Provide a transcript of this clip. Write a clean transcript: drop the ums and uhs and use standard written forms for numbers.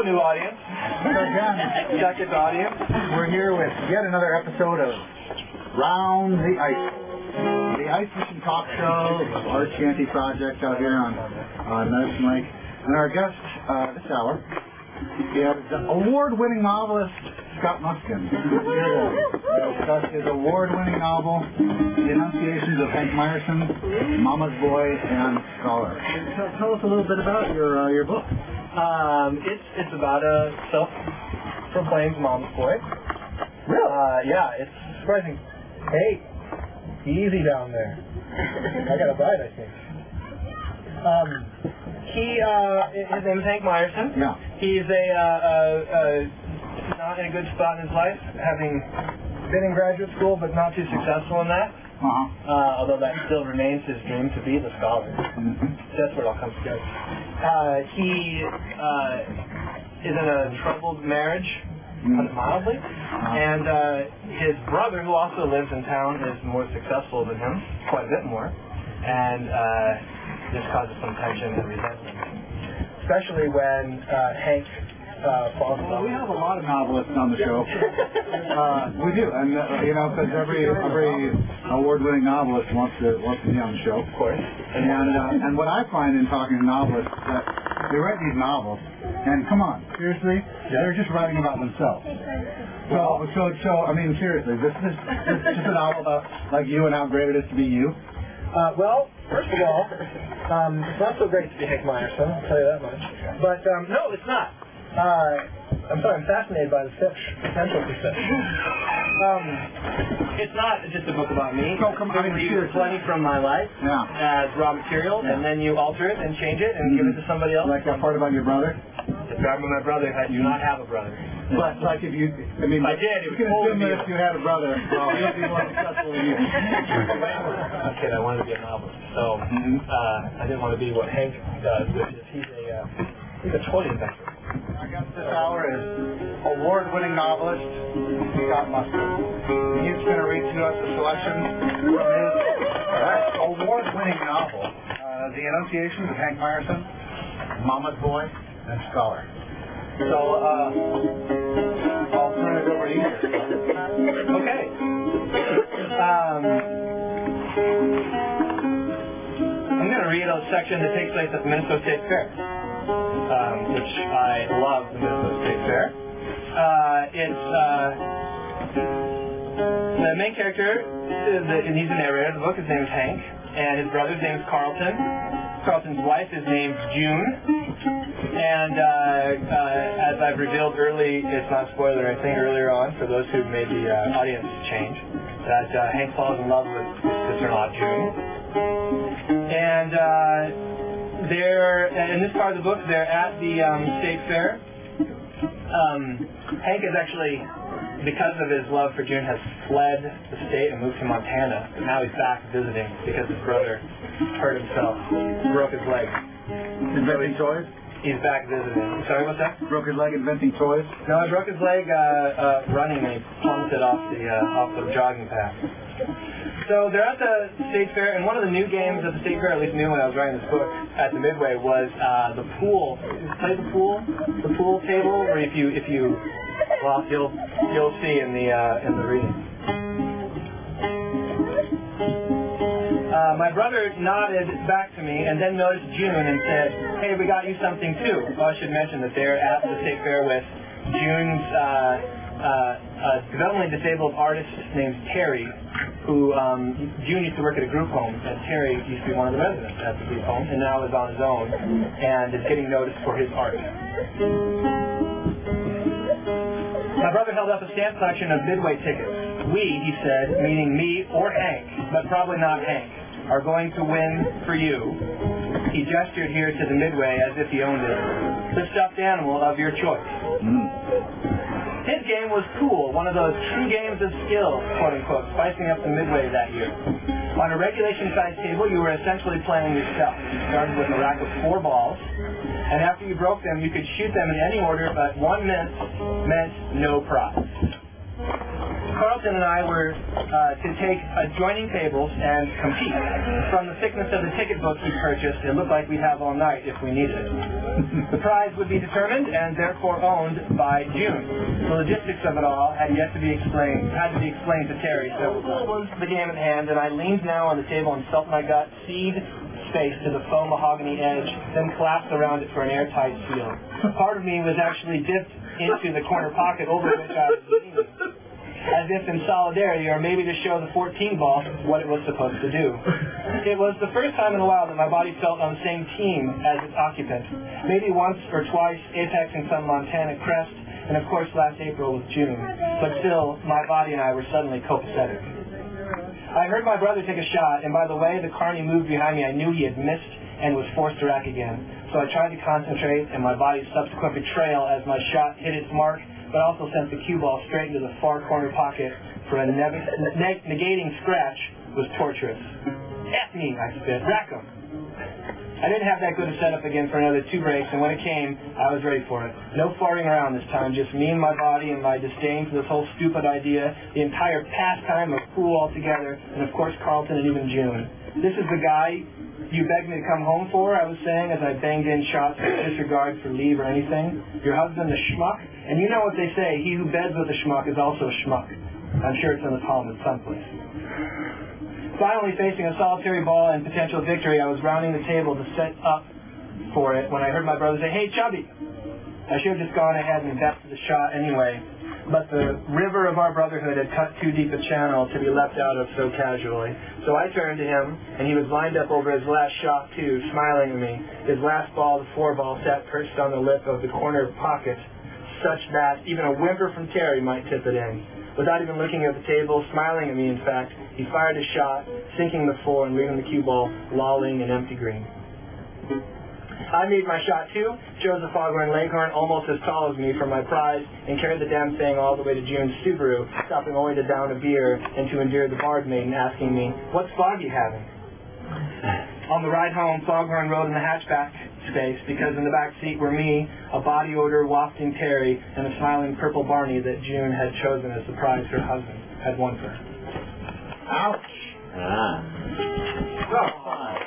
a new audience. So again, Second audience. we're here with yet another episode of Round the Ice. The Ice Fishing Talk Show of Art Shanty Project out here on Medicine Lake. And our guest this hour is award-winning novelist Scott Muskin. He's here to discuss his award-winning novel, The Annunciations of Hank Meyerson, Mama's Boy, and Scholar. Tell us a little bit about your book. It's about a self-proclaimed mama's boy. Really? Yeah, it's surprising. Hey, easy down there. I got a bite, I think. His name is Hank Meyerson. Yeah. He's not in a good spot in his life, having been in graduate school but not too successful in that. Although that still remains his dream to be the scholar. That's where it all comes together. He is in a troubled marriage, put it mildly, and his brother, who also lives in town, is more successful than him, quite a bit more, and this causes some tension and resentment, especially when Hank falls in love. We have a lot of novelists on the show. We do, and because every award-winning novelist wants to be on the show, of course. And what I find in talking to novelists is that they write these novels, and come on, seriously, they're just writing about themselves. So I mean, seriously, this is just a novel about like you and how great it is to be you. Well, first of all, it's not so great to be Hank Meyerson, I'll tell you that much. But no, it's not. I'm sorry, I'm fascinated by the potential for fish. It's not just a book about me. No, come on, you plenty from my life as raw material, and then you alter it and change it and give it to somebody else. Like that part about your brother? The part about my brother, I do not have a brother. But like if you, if I did, it would assume that if you had a brother, he'll be more successful than you. Okay, I wanted to be a novelist, so I didn't want to be what Hank does, which is he's a toy inventor. Our guest this hour is award-winning novelist Scott Muskin. He's going to read to us a selection from his award-winning novel, The Annunciations of Hank Meyerson, Mama's Boy, and Scholar. So, I'll turn it over to you. Okay. I'm going to read a section that takes place at the Minnesota State Fair, which I love the Minnesota State Fair. The main character, and he's the narrator of the book, his name is Hank, and his brother's name is Carlton. Carlton's wife is named June, and as I've revealed early, it's not a spoiler, I think earlier on, for those who made the audience change, that Hank falls in love with his sister-in-law June. And they're, in this part of the book, they're at the state fair. Hank is actually, because of his love for June, has fled the state and moved to Montana. But now he's back visiting because his brother hurt himself, broke his leg. Inventing toys? He's back visiting. Sorry, what's that? Broke his leg inventing toys? No, he broke his leg running, and he plummeted off the jogging path. So they're at the state fair, and one of the new games at the state fair, at least new when I was writing this book at the Midway, was the pool. Play the pool table, where if you well, you'll see in the reading. My brother nodded back to me and then noticed June and said, "Hey, we got you something too." Well, I should mention that they're at the state fair with June's developmentally disabled artist named Terry, who June used to work at a group home, and Terry used to be one of the residents at the group home, and now is on his own and is getting noticed for his art. My brother held up a stamp collection of Midway tickets. We, he said, meaning me or Hank, but probably not Hank, are going to win for you. He gestured here to the Midway as if he owned it. The stuffed animal of your choice. His game was cool, one of those true games of skill, quote-unquote, spicing up the Midway that year. On a regulation-sized table, you were essentially playing yourself. You started with a rack of 4 balls, and after you broke them, you could shoot them in any order, but 1 miss meant no prize. Carlton and I were to take adjoining tables and compete. From the thickness of the ticket book he purchased, it looked like we'd have all night if we needed it. The prize would be determined and therefore owned by June. The logistics of it all had to be explained to Terry, so it was the game at hand, and I leaned now on the table and felt my gut cede space to the faux mahogany edge, then collapsed around it for an airtight seal. Part of me was actually dipped into the corner pocket over which I was leaning, as if in solidarity, or maybe to show the 14 ball what it was supposed to do. It was the first time in a while that my body felt on the same team as its occupant. Maybe once or twice apexing some Montana crest, and of course last April with June. But still, my body and I were suddenly copacetic. I heard my brother take a shot, and by the way the carny moved behind me, I knew he had missed and was forced to rack again. So I tried to concentrate, and my body's subsequent betrayal as my shot hit its mark, but also sent the cue ball straight into the far corner pocket for a negating scratch was torturous. F me, I spit. Rack 'em. I didn't have that good a setup again for another 2 breaks, and when it came, I was ready for it. No farting around this time, just me and my body and my disdain for this whole stupid idea, the entire pastime of pool altogether, and of course Carlton and even June. This is the guy you begged me to come home for, I was saying as I banged in shots with disregard for leave or anything. Your husband, the schmuck, and you know what they say, he who beds with a schmuck is also a schmuck. I'm sure it's in the Talmud someplace. Finally, facing a solitary ball and potential victory, I was rounding the table to set up for it when I heard my brother say, "Hey, Chubby!" I should have just gone ahead and bet the shot anyway, but the river of our brotherhood had cut too deep a channel to be left out of so casually. So I turned to him, and he was lined up over his last shot too, smiling at me. His last ball, the 4-ball, sat perched on the lip of the corner pocket, such that even a whimper from Terry might tip it in. Without even looking at the table, smiling at me in fact, he fired his shot, sinking the 4 and leaving the cue ball lolling in empty green. I made my shot too, chose a foghorn leghorn almost as tall as me for my prize, and carried the damn thing all the way to June's Subaru, stopping only to down a beer and to endure the barmaid asking me, "What's fog you having?" On the ride home, Foghorn rode in the hatchback space because in the back seat were me, a body odor wafting Terry, and a smiling purple Barney that June had chosen as the prize her husband had won for her. Ouch! Ah. So fun.